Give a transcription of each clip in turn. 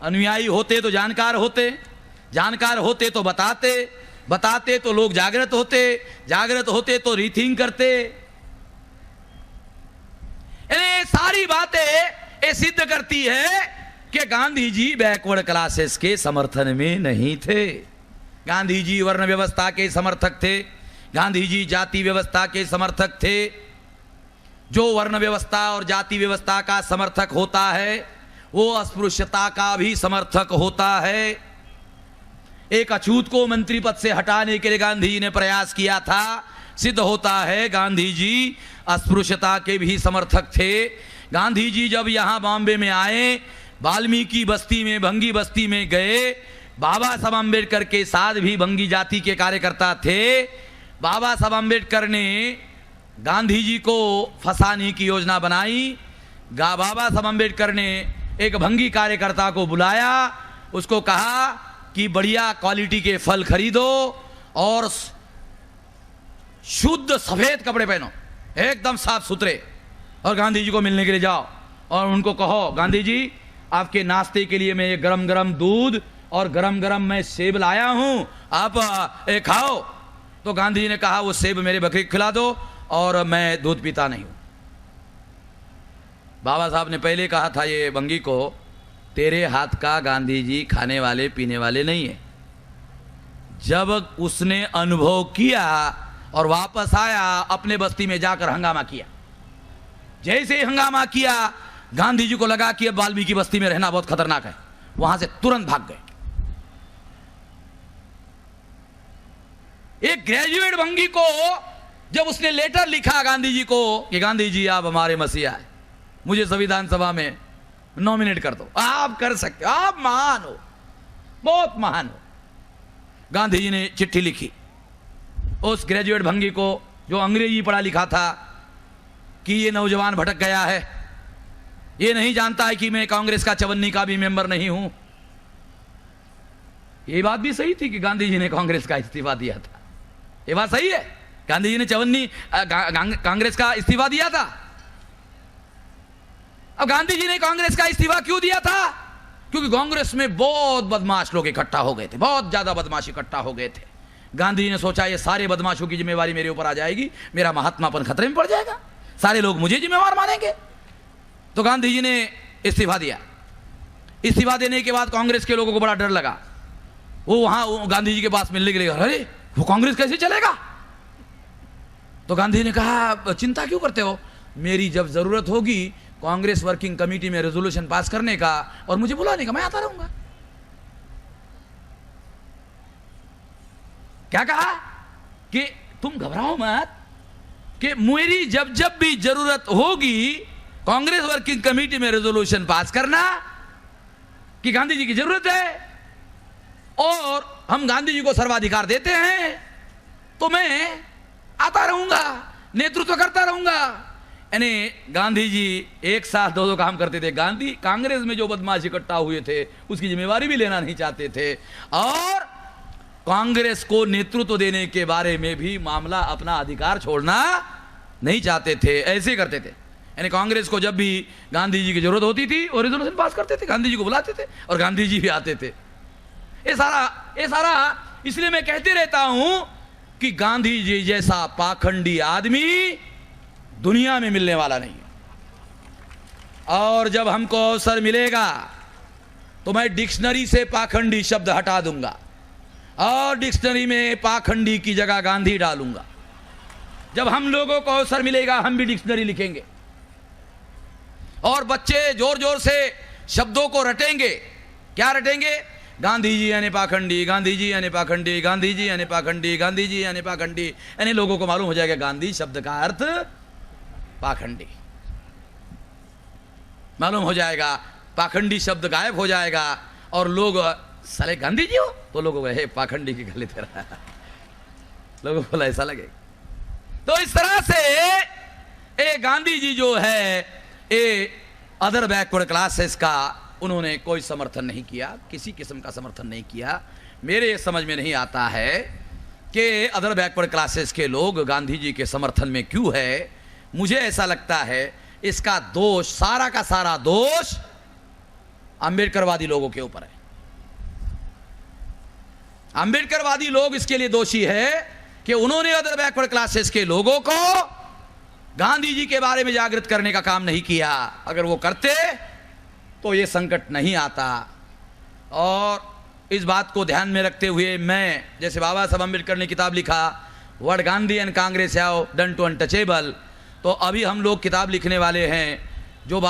अनुयायी होते तो जानकार होते, जानकार होते तो बताते, बताते तो लोग जागृत होते, जागृत होते तो रीथिंक करते। ये सारी बातें ये सिद्ध करती है कि गांधी जी बैकवर्ड क्लासेस के समर्थन में नहीं थे। गांधी जी वर्ण व्यवस्था के समर्थक थे, गांधी जी जाति व्यवस्था के समर्थक थे। जो वर्ण व्यवस्था और जाति व्यवस्था का समर्थक होता है वो अस्पृश्यता का भी समर्थक होता है। एक अछूत को मंत्री पद से हटाने के लिए गांधी जी ने प्रयास किया था। सिद्ध होता है गांधी जी अस्पृश्यता के भी समर्थक थे। गांधी जी जब यहां बॉम्बे में आए, वाल्मीकि बस्ती में, भंगी बस्ती में गए, बाबा साहब अम्बेडकर के साथ भी भंगी जाति के कार्यकर्ता थे। बाबा साहब अम्बेडकर ने गांधी जी को फंसाने की योजना बनाई। बाबा साहब अम्बेडकर ने एक भंगी कार्यकर्ता को बुलाया, उसको कहा कि बढ़िया क्वालिटी के फल खरीदो और शुद्ध सफेद कपड़े पहनो, एकदम साफ सुथरे, और गांधी जी को मिलने के लिए जाओ और उनको कहो गांधी जी आपके नाश्ते के लिए मैं ये गरम गरम दूध और गरम गरम मैं सेब लाया हूं, आप खाओ। तो गांधी जी ने कहा वो सेब मेरे बकरी को खिला दो और मैं दूध पीता नहीं हूं। बाबा साहब ने पहले कहा था ये भंगी को, तेरे हाथ का गांधी जी खाने वाले पीने वाले नहीं है। जब उसने अनुभव किया और वापस आया, अपने बस्ती में जाकर हंगामा किया। जैसे ही हंगामा किया, गांधी जी को लगा कि अब वाल्मीकि बस्ती में रहना बहुत खतरनाक है, वहां से तुरंत भाग गए। एक ग्रेजुएट भंगी को जब उसने लेटर लिखा गांधी जी को कि गांधी जी आप हमारे मसीहा हैं, मुझे संविधान सभा में नॉमिनेट कर दो, आप कर सकते हो, आप महान हो, बहुत महान हो। गांधी जी ने चिट्ठी लिखी उस ग्रेजुएट भंगी को जो अंग्रेजी पढ़ा लिखा था कि ये नौजवान भटक गया है, ये नहीं जानता है कि मैं कांग्रेस का चवन्नी का भी मेंबर नहीं हूं। ये बात भी सही थी कि गांधी जी ने कांग्रेस का इस्तीफा दिया था, ये बात सही है, गांधी जी ने चवन्नी कांग्रेस का इस्तीफा दिया था। अब गांधी जी ने कांग्रेस का इस्तीफा क्यों दिया था? क्योंकि कांग्रेस में बहुत बदमाश लोग इकट्ठा हो गए थे, बहुत ज्यादा बदमाश इकट्ठा हो गए थे। गांधी जी ने सोचा ये सारे बदमाशों की जिम्मेवारी मेरे ऊपर आ जाएगी, मेरा महात्मापन खतरे में पड़ जाएगा, सारे लोग मुझे जिम्मेवार मानेंगे। तो गांधी जी ने इस्तीफा दिया। इस्तीफा देने के बाद कांग्रेस के लोगों को बड़ा डर लगा। वो वहां गांधी जी के पास मिलने के लिए, अरे वो कांग्रेस कैसे चलेगा? तो गांधी ने कहा चिंता क्यों करते हो, मेरी जब जरूरत होगी कांग्रेस वर्किंग कमेटी में रेजोल्यूशन पास करने का और मुझे बुलाने का, मैं आता रहूंगा। क्या कहा कि तुम घबराओ मत, कि मेरी जब जब भी जरूरत होगी कांग्रेस वर्किंग कमेटी में रेजोल्यूशन पास करना कि गांधी जी की जरूरत है और हम गांधी जी को सर्वाधिकार देते हैं, तो मैं आता रहूंगा, नेतृत्व करता रहूंगा। यानी गांधी जी एक साथ दो काम करते थे। गांधी कांग्रेस में जो बदमाश इकट्ठा हुए थे उसकी जिम्मेवारी भी लेना नहीं चाहते थे और कांग्रेस को नेतृत्व देने के बारे में भी मामला, अपना अधिकार छोड़ना नहीं चाहते थे, ऐसे करते थे। यानी कांग्रेस को जब भी गांधी जी की जरूरत होती थी और रेजोल्यूशन पास करते थे, गांधी जी को बुलाते थे और गांधी जी भी आते थे। ये सारा इसलिए मैं कहते रहता हूं कि गांधी जी जैसा पाखंडी आदमी दुनिया में मिलने वाला नहीं है। और जब हमको अवसर मिलेगा तो मैं डिक्शनरी से पाखंडी शब्द हटा दूंगा और डिक्शनरी में पाखंडी की जगह गांधी डालूंगा। जब हम लोगों को अवसर मिलेगा हम भी डिक्शनरी लिखेंगे और बच्चे जोर जोर से शब्दों को रटेंगे। क्या रटेंगे? गांधी जी यानी पाखंडी, गांधी जी यानी पाखंडी, गांधी जी यानी पाखंडी, गांधी जी यानी पाखंडी। यानी लोगों को मालूम हो जाएगा गांधी शब्द का अर्थ पाखंडी, मालूम हो जाएगा, पाखंडी शब्द गायब हो जाएगा और लोग साले गांधी जी हो, तो लोगों को हे पाखंडी की गली तेरा, लोगों को ऐसा लगे। तो इस तरह से ये गांधी जी जो है ये अदर बैकवर्ड क्लासेस का उन्होंने कोई समर्थन नहीं किया, किसी किस्म का समर्थन नहीं किया। मेरे समझ में नहीं आता है कि अदर बैकवर्ड क्लासेस के लोग गांधी जी के समर्थन में क्यों है। मुझे ऐसा लगता है इसका दोष, सारा का सारा दोष अंबेडकरवादी लोगों के ऊपर है। अंबेडकरवादी लोग इसके लिए दोषी है कि उन्होंने अदर बैकवर्ड क्लासेस के लोगों को गांधी जी के बारे में जागृत करने का काम नहीं किया। अगर वो करते तो ये संकट नहीं आता। और इस बात को ध्यान में रखते हुए मैं, जैसे बाबा साहब अम्बेडकर ने किताब लिखा what Gandhi and Congress have done to untouchable, तो अभी हम लोग किताब लिखने वाले हैं जो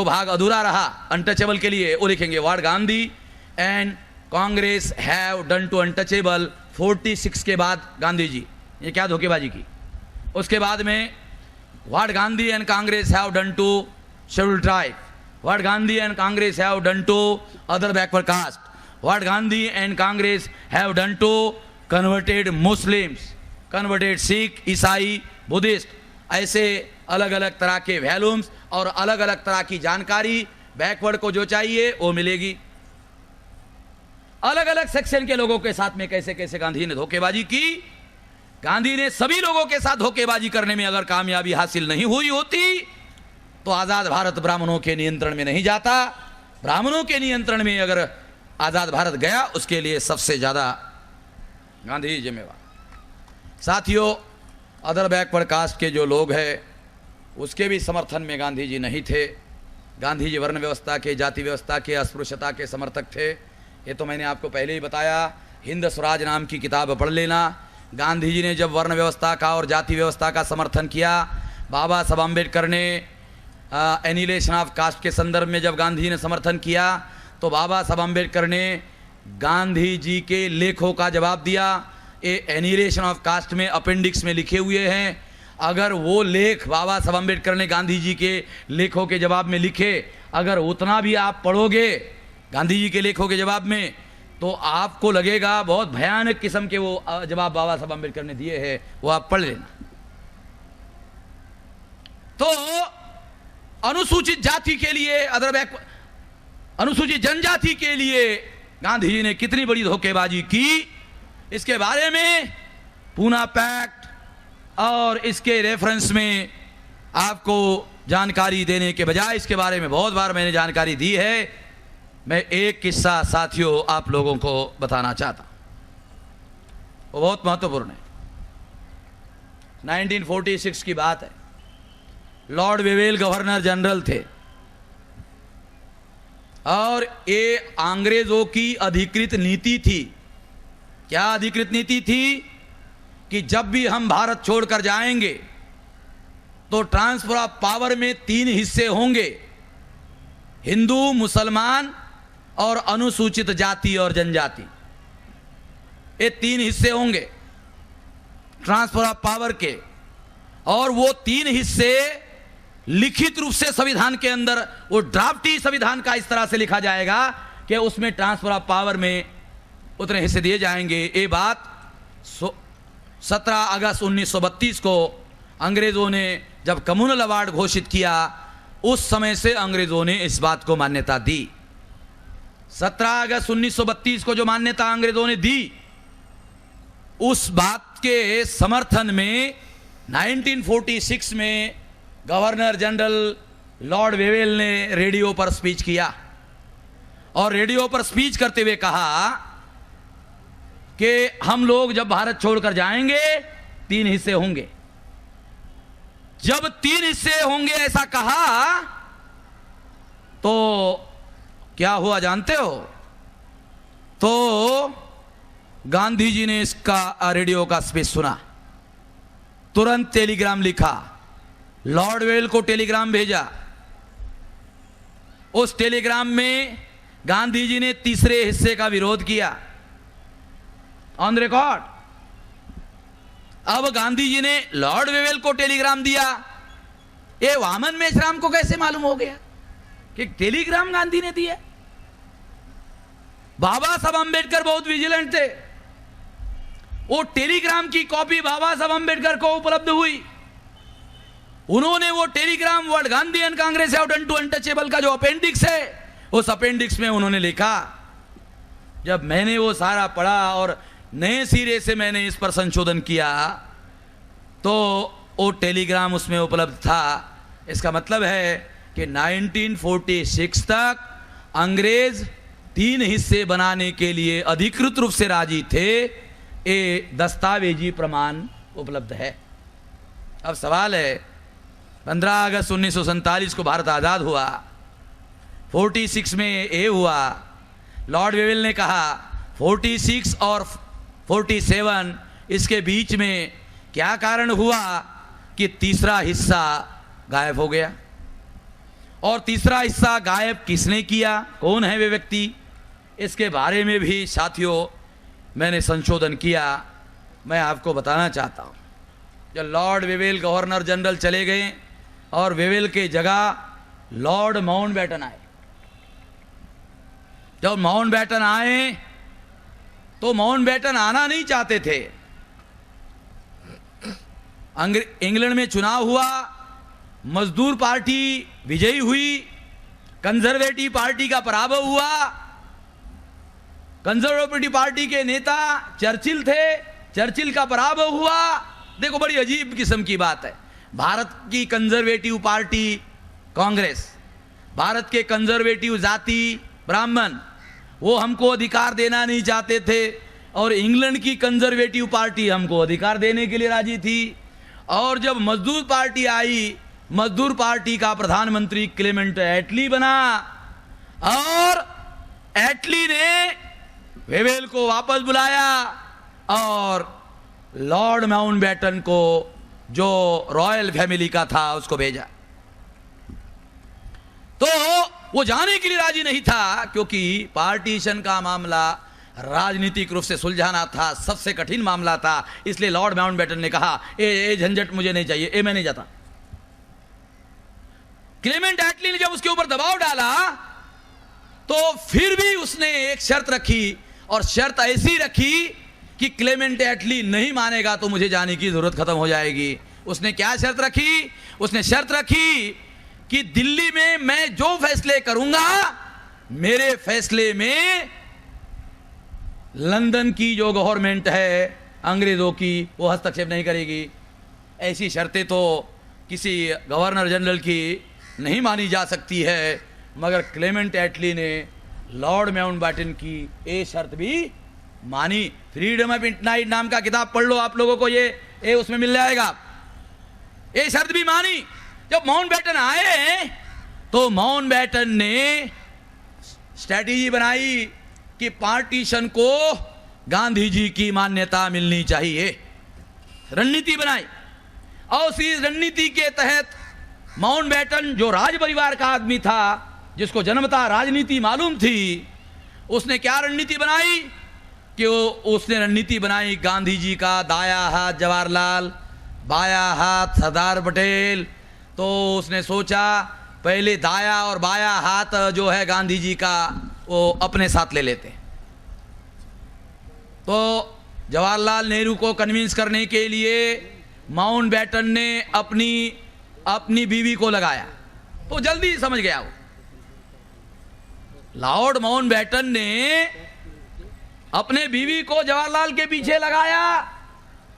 भाग अधूरा रहा अनटचेबल के लिए, वो लिखेंगे what Gandhi and Congress have done to untouchable 46 के बाद गांधी जी ये क्या धोखेबाजी की। उसके बाद में what Gandhi and Congress have done to scheduled tribe, what Gandhi and Congress have done to other backward caste, what Gandhi and Congress have done to converted Muslims, converted Sikh, ईसाई, बुद्धिस्ट। ऐसे अलग अलग तरह के वैल्यूम्स और अलग अलग तरह की जानकारी बैकवर्ड को जो चाहिए वो मिलेगी। अलग अलग सेक्शन के लोगों के साथ में कैसे कैसे गांधी ने धोखेबाजी की। गांधी ने सभी लोगों के साथ धोखेबाजी करने में अगर कामयाबी हासिल नहीं हुई होती तो आजाद भारत ब्राह्मणों के नियंत्रण में नहीं जाता। ब्राह्मणों के नियंत्रण में अगर आजाद भारत गया उसके लिए सबसे ज्यादा गांधी ही जिम्मेवार। साथियों, अदर बैकवर्ड कास्ट के जो लोग हैं उसके भी समर्थन में गांधी जी नहीं थे। गांधी जी वर्ण व्यवस्था के, जाति व्यवस्था के, अस्पृश्यता के समर्थक थे। ये तो मैंने आपको पहले ही बताया। हिंद स्वराज नाम की किताब पढ़ लेना। गांधी जी ने जब वर्ण व्यवस्था का और जाति व्यवस्था का समर्थन किया, बाबा साहब अम्बेडकर ने एनिलेशन ऑफ कास्ट के संदर्भ में जब गांधी जी ने समर्थन किया तो बाबा साहब अम्बेडकर ने गांधी जी के लेखों का जवाब दिया। ये एनिलेशन ऑफ कास्ट में अपेंडिक्स में लिखे हुए हैं। अगर वो लेख बाबा साहब अम्बेडकर ने गांधी जी के लेखों के जवाब में लिखे, अगर उतना भी आप पढ़ोगे गांधी जी के लेखों के जवाब में तो आपको लगेगा बहुत भयानक किस्म के वो जवाब बाबा साहब अम्बेडकर ने दिए हैं, वो आप पढ़ लेना। तो अनुसूचित जाति के लिए, अनुसूचित जनजाति के लिए गांधी जी ने कितनी बड़ी धोखेबाजी की, इसके बारे में पूना पैक्ट और इसके रेफरेंस में आपको जानकारी देने के बजाय इसके बारे में बहुत बार मैंने जानकारी दी है। मैं एक किस्सा साथियों आप लोगों को बताना चाहता हूं, वो बहुत महत्वपूर्ण है। 1946 की बात है। लॉर्ड वेवेल गवर्नर जनरल थे और ये अंग्रेजों की अधिकृत नीति थी। क्या अधिकृत नीति थी कि जब भी हम भारत छोड़कर जाएंगे तो ट्रांसफर ऑफ पावर में 3 हिस्से होंगे, हिंदू, मुसलमान और अनुसूचित जाति और जनजाति। ये 3 हिस्से होंगे ट्रांसफर ऑफ पावर के, और वो 3 हिस्से लिखित रूप से संविधान के अंदर, वो ड्राफ्टी संविधान का इस तरह से लिखा जाएगा कि उसमें ट्रांसफर ऑफ पावर में उतने हिस्से दिए जाएंगे। ये बात 17 अगस्त 1932 को अंग्रेजों ने जब कम्युनल अवार्ड घोषित किया, उस समय से अंग्रेजों ने इस बात को मान्यता दी। 17 अगस्त 1932 को जो मान्यता अंग्रेजों ने दी, उस बात के समर्थन में 1946 में गवर्नर जनरल लॉर्ड वेवेल ने रेडियो पर स्पीच किया और रेडियो पर स्पीच करते हुए कहा कि हम लोग जब भारत छोड़कर जाएंगे 3 हिस्से होंगे। जब 3 हिस्से होंगे ऐसा कहा तो क्या हुआ जानते हो? तो गांधी जी ने इसका रेडियो का स्पीच सुना, तुरंत टेलीग्राम लिखा, लॉर्ड वेवेल को टेलीग्राम भेजा। उस टेलीग्राम में गांधी जी ने तीसरे हिस्से का विरोध किया ऑन रिकॉर्ड। अब गांधी जी ने लॉर्ड वेवेल को टेलीग्राम दिया। ये वामन मेश्राम को कैसे मालूम हो गया कि टेलीग्राम गांधी ने दिया? बाबा साहब अम्बेडकर बहुत विजिलेंट थे। वो टेलीग्राम की कॉपी बाबा साहब अम्बेडकर को उपलब्ध हुई। उन्होंने वो telegram word Gandhi and Congress have done to untouchable का जो अपेंडिक्स है, उस अपेंडिक्स में उन्होंने लिखा। जब मैंने वो सारा पढ़ा और नए सिरे से मैंने इस पर संशोधन किया तो वो टेलीग्राम उसमें उपलब्ध था। इसका मतलब है कि 1946 तक अंग्रेज 3 हिस्से बनाने के लिए अधिकृत रूप से राजी थे, ये दस्तावेजी प्रमाण उपलब्ध है। अब सवाल है, 15 अगस्त 1947 को भारत आज़ाद हुआ, 46 में ये हुआ। लॉर्ड वेवेल ने कहा 46 और 47 इसके बीच में क्या कारण हुआ कि तीसरा हिस्सा गायब हो गया। और तीसरा हिस्सा गायब किसने किया, कौन है वे व्यक्ति, इसके बारे में भी साथियों मैंने संशोधन किया, मैं आपको बताना चाहता हूँ। जब लॉर्ड वेवेल गवर्नर जनरल चले गए और वेवेल के जगह लॉर्ड माउंटबेटन आए। जब माउंटबेटन आए तो माउंटबेटन आना नहीं चाहते थे। इंग्लैंड में चुनाव हुआ, मजदूर पार्टी विजयी हुई, कंजर्वेटिव पार्टी का पराभव हुआ। कंजर्वेटिव पार्टी के नेता चर्चिल थे, चर्चिल का पराभव हुआ। देखो बड़ी अजीब किस्म की बात है, भारत की कंजर्वेटिव पार्टी कांग्रेस, भारत के कंजर्वेटिव जाति ब्राह्मण, वो हमको अधिकार देना नहीं चाहते थे, और इंग्लैंड की कंजर्वेटिव पार्टी हमको अधिकार देने के लिए राजी थी। और जब मजदूर पार्टी आई, मजदूर पार्टी का प्रधानमंत्री क्लेमेंट एटली बना, और एटली ने वेवेल को वापस बुलाया और लॉर्ड माउंटबेटन को, जो रॉयल फैमिली का था, उसको भेजा। तो वो जाने के लिए राजी नहीं था, क्योंकि पार्टीशन का मामला राजनीतिक रूप से सुलझाना था, सबसे कठिन मामला था। इसलिए लॉर्ड माउंटबेटन ने कहा ये झंझट मुझे नहीं चाहिए, ये मैं नहीं जाता। क्लेमेंट एटली ने जब उसके ऊपर दबाव डाला तो फिर भी उसने एक शर्त रखी, और शर्त ऐसी रखी कि क्लेमेंट एटली नहीं मानेगा तो मुझे जाने की जरूरत खत्म हो जाएगी। उसने क्या शर्त रखी, उसने शर्त रखी कि दिल्ली में मैं जो फैसले करूंगा, मेरे फैसले में लंदन की जो गवर्नमेंट है अंग्रेजों की, वो हस्तक्षेप नहीं करेगी। ऐसी शर्तें तो किसी गवर्नर जनरल की नहीं मानी जा सकती है, मगर क्लेमेंट एटली ने लॉर्ड माउंटबेटन की ये शर्त भी मानी। फ्रीडम ऑफ नाइट नाम का किताब पढ़ लो, आप लोगों को ये उसमें मिल जाएगा। ये शर्त भी मानी। जब माउंटबेटन आए तो माउंटबेटन ने स्ट्रैटेजी बनाई कि पार्टीशन को गांधी जी की मान्यता मिलनी चाहिए, रणनीति बनाई। और इस रणनीति के तहत माउंटबेटन, जो राज परिवार का आदमी था, जिसको जन्मतः राजनीति मालूम थी, उसने क्या रणनीति बनाई कि उसने रणनीति बनाई गांधी जी का दाया हाथ जवाहरलाल, बाया हाथ सरदार पटेल। तो उसने सोचा पहले दाया और बाया हाथ जो है गांधी जी का, वो अपने साथ ले लेते। तो जवाहरलाल नेहरू को कन्विंस करने के लिए माउंटबेटन ने अपनी बीवी को लगाया, तो जल्दी समझ गया वो। लॉर्ड माउंटबेटन ने अपने बीवी को जवाहरलाल के पीछे लगाया।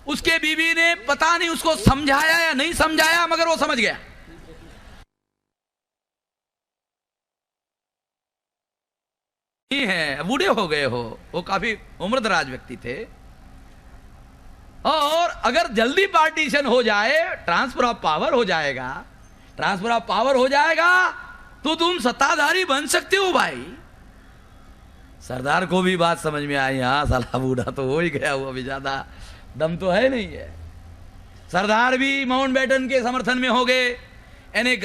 उसके बीवी ने पता नहीं उसको समझाया या नहीं समझाया, मगर वो समझ गया। नहीं है, बूढ़े हो गए हो, वो काफी उम्रदराज व्यक्ति थे। और अगर जल्दी पार्टीशन हो जाए, ट्रांसफर ऑफ पावर हो जाएगा, ट्रांसफर ऑफ पावर हो जाएगा तो तुम सत्ताधारी बन सकते हो भाई। सरदार को भी बात समझ में आई, हाँ साला बूढ़ा तो हो ही गया, वो अभी ज्यादा दम तो है नहीं है। सरदार भी माउंटबेटन के समर्थन में हो गए। यानी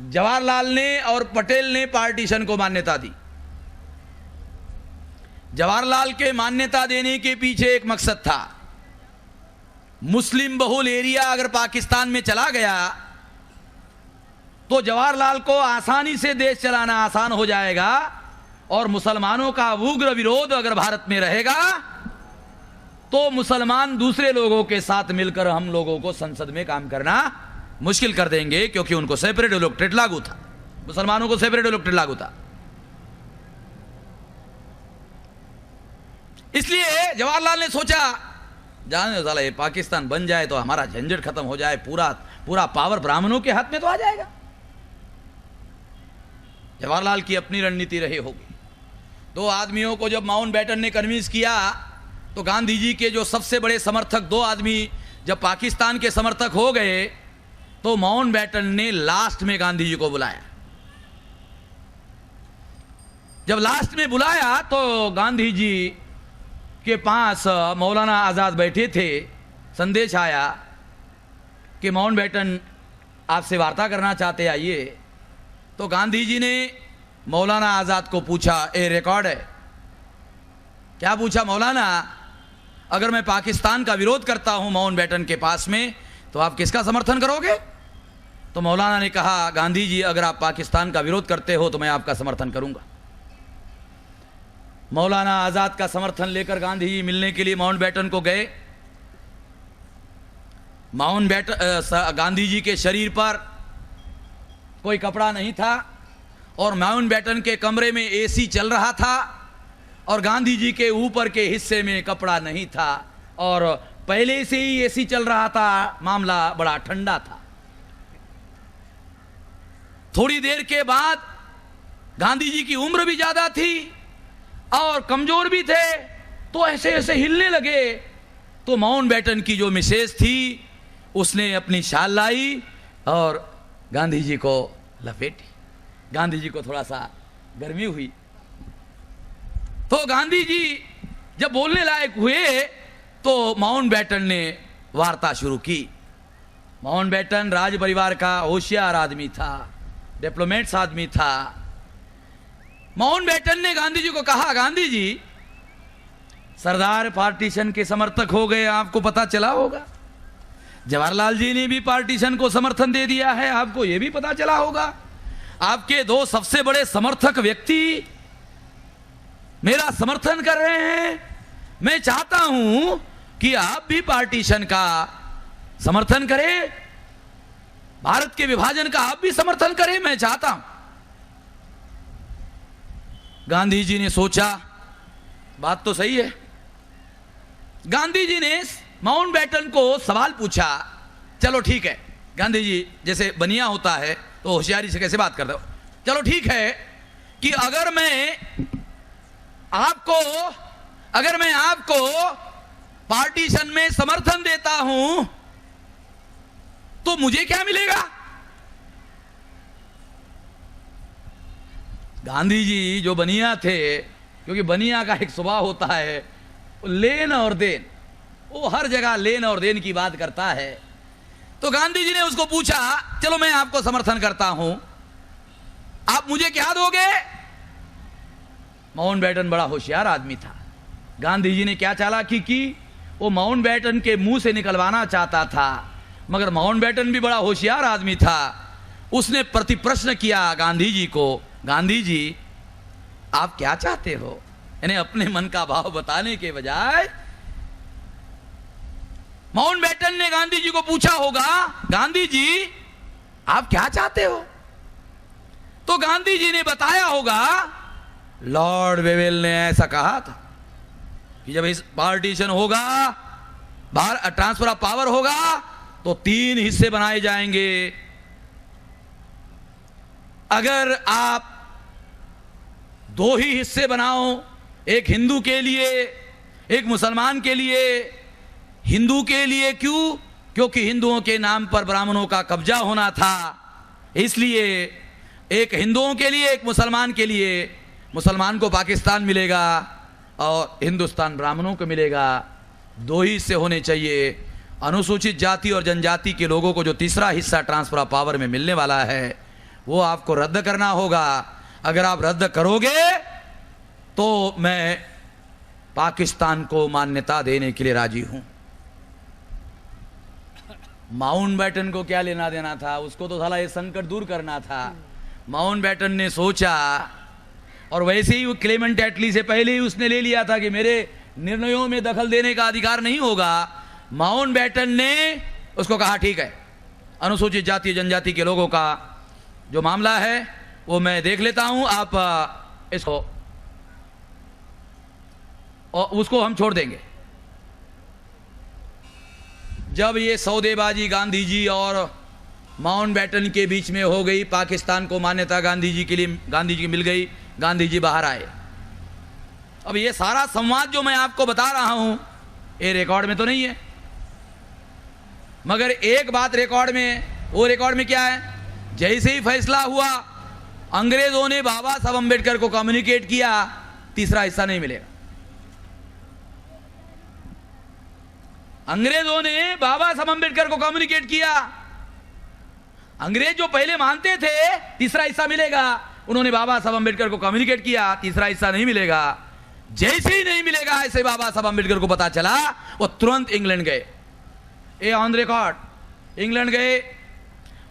जवाहरलाल ने और पटेल ने पार्टीशन को मान्यता दी। जवाहरलाल के मान्यता देने के पीछे एक मकसद था, मुस्लिम बहुल एरिया अगर पाकिस्तान में चला गया तो जवाहरलाल को आसानी से देश चलाना आसान हो जाएगा, और मुसलमानों का उग्र विरोध अगर भारत में रहेगा तो मुसलमान दूसरे लोगों के साथ मिलकर हम लोगों को संसद में काम करना मुश्किल कर देंगे, क्योंकि उनको सेपरेट इलेक्टोरेट लागू था, मुसलमानों को सेपरेट इलेक्टोरेट लागू था। इसलिए जवाहरलाल ने सोचा, जाने साला ये पाकिस्तान बन जाए तो हमारा झंझट खत्म हो जाए, पूरा पावर ब्राह्मणों के हाथ में तो आ जाएगा। जवाहरलाल की अपनी रणनीति रही होगी। दो आदमियों को जब माउंटबेटन ने कन्विंस किया तो गांधी जी के जो सबसे बड़े समर्थक दो आदमी जब पाकिस्तान के समर्थक हो गए तो माउंटबेटन ने लास्ट में गांधी जी को बुलाया। जब लास्ट में बुलाया तो गांधी जी के पास मौलाना आज़ाद बैठे थे। संदेश आया कि माउंटबेटन आपसे वार्ता करना चाहते, आइए। तो गांधी जी ने मौलाना आज़ाद को पूछा, ये रिकॉर्ड है, क्या पूछा मौलाना, अगर मैं पाकिस्तान का विरोध करता हूं माउंटबेटन के पास में तो आप किसका समर्थन करोगे? तो मौलाना ने कहा, गांधी जी अगर आप पाकिस्तान का विरोध करते हो तो मैं आपका समर्थन करूंगा। मौलाना आज़ाद का समर्थन लेकर गांधी जी मिलने के लिए माउंटबेटन को गए। गांधी जी के शरीर पर कोई कपड़ा नहीं था और माउंटबेटन के कमरे में एसी चल रहा था और गांधी जी के ऊपर के हिस्से में कपड़ा नहीं था और पहले से ही एसी चल रहा था, मामला बड़ा ठंडा था। थोड़ी देर के बाद गांधी जी की उम्र भी ज्यादा थी और कमजोर भी थे, तो ऐसे ऐसे हिलने लगे। तो माउंटबेटन की जो मिसेज थी उसने अपनी शाल लाई और गांधी जी को लपेटी। गांधी जी को थोड़ा सा गर्मी हुई तो गांधी जी जब बोलने लायक हुए तो माउंटबेटन ने वार्ता शुरू की। माउंटबेटन राज परिवार का होशियार आदमी था, डिप्लोमेट्स आदमी था। माउंटबेटन ने गांधी जी को कहा, गांधी जी सरदार पार्टीशन के समर्थक हो गए, आपको पता चला होगा। जवाहरलाल जी ने भी पार्टीशन को समर्थन दे दिया है, आपको यह भी पता चला होगा। आपके दो सबसे बड़े समर्थक व्यक्ति मेरा समर्थन कर रहे हैं। मैं चाहता हूं कि आप भी पार्टीशन का समर्थन करें, भारत के विभाजन का आप भी समर्थन करें, मैं चाहता हूं। गांधी जी ने सोचा बात तो सही है। गांधी जी ने माउंटबेटन को सवाल पूछा, चलो ठीक है, गांधी जी जैसे बनिया होता है तो होशियारी से कैसे बात करते हो, चलो ठीक है कि अगर मैं आपको पार्टीशन में समर्थन देता हूं तो मुझे क्या मिलेगा? गांधी जी जो बनिया थे, क्योंकि बनिया का एक स्वभाव होता है लेन और देन, वो हर जगह लेन और देन की बात करता है। तो गांधी जी ने उसको पूछा, चलो मैं आपको समर्थन करता हूं, आप मुझे क्या दोगे? माउंटबेटन बड़ा होशियार आदमी था। गांधी जी ने क्या चालाकी की, वो माउंटबेटन के मुंह से निकलवाना चाहता था, मगर माउंटबेटन भी बड़ा होशियार आदमी था। उसने प्रति प्रश्न किया गांधी जी को, गांधी जी आप क्या चाहते हो? यानी अपने मन का भाव बताने के बजाय माउंटबेटन ने गांधी जी को पूछा होगा, गांधी जी आप क्या चाहते हो? तो गांधी जी ने बताया होगा, लॉर्ड वेवेल ने ऐसा कहा था कि जब इस पार्टीशन होगा, ट्रांसफर ऑफ पावर होगा तो 3 हिस्से बनाए जाएंगे। अगर आप 2 ही हिस्से बनाओ, एक हिंदू के लिए एक मुसलमान के लिए। हिंदू के लिए क्यों? क्योंकि हिंदुओं के नाम पर ब्राह्मणों का कब्जा होना था, इसलिए एक हिंदुओं के लिए एक मुसलमान के लिए। मुसलमान को पाकिस्तान मिलेगा और हिंदुस्तान ब्राह्मणों को मिलेगा। 2 ही हिस्से होने चाहिए। अनुसूचित जाति और जनजाति के लोगों को जो तीसरा हिस्सा ट्रांसफर ऑफ पावर में मिलने वाला है वो आपको रद्द करना होगा। अगर आप रद्द करोगे तो मैं पाकिस्तान को मान्यता देने के लिए राजी हूं। माउंटबेटन को क्या लेना देना था, उसको तो साला ये संकट दूर करना था। माउंटबेटन ने सोचा, और वैसे ही वो क्लेमेंट एटली से पहले ही उसने ले लिया था कि मेरे निर्णयों में दखल देने का अधिकार नहीं होगा। माउंटबेटन ने उसको कहा, ठीक है, अनुसूचित जाति जनजाति के लोगों का जो मामला है वो मैं देख लेता हूं, आप इसको और उसको हम छोड़ देंगे। जब ये सौदेबाजी गांधी जी और माउंटबेटन के बीच में हो गई, पाकिस्तान को मान्यता गांधी जी के लिए, गांधी जी की मिल गई, गांधी जी बाहर आए। अब ये सारा संवाद जो मैं आपको बता रहा हूं ये रिकॉर्ड में तो नहीं है, मगर एक बात रिकॉर्ड में, वो रिकॉर्ड में क्या है, जैसे ही फैसला हुआ अंग्रेजों ने बाबा साहब अम्बेडकर को कम्युनिकेट किया, तीसरा हिस्सा नहीं मिलेगा। अंग्रेजों ने बाबा साहब अम्बेडकर को कम्युनिकेट किया, अंग्रेज जो पहले मानते थे तीसरा हिस्सा मिलेगा, उन्होंने बाबा साहब अम्बेडकर को कम्युनिकेट किया, तीसरा हिस्सा नहीं मिलेगा। जैसे ही नहीं मिलेगा ऐसे बाबा साहब अम्बेडकर को पता चला, वो तुरंत इंग्लैंड गए, ये ऑन रिकॉर्ड इंग्लैंड गए।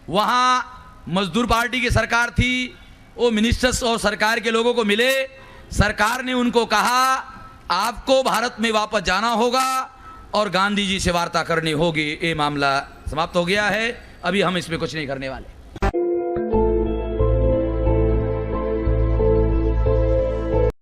वहां मजदूर पार्टी की सरकार थी, वो मिनिस्टर्स और सरकार के लोगों को मिले, सरकार ने उनको कहा आपको भारत में वापस जाना होगा और गांधी जी से वार्ता करनी होगी। ये मामला समाप्त हो गया है, अभी हम इसमें कुछ नहीं करने वाले।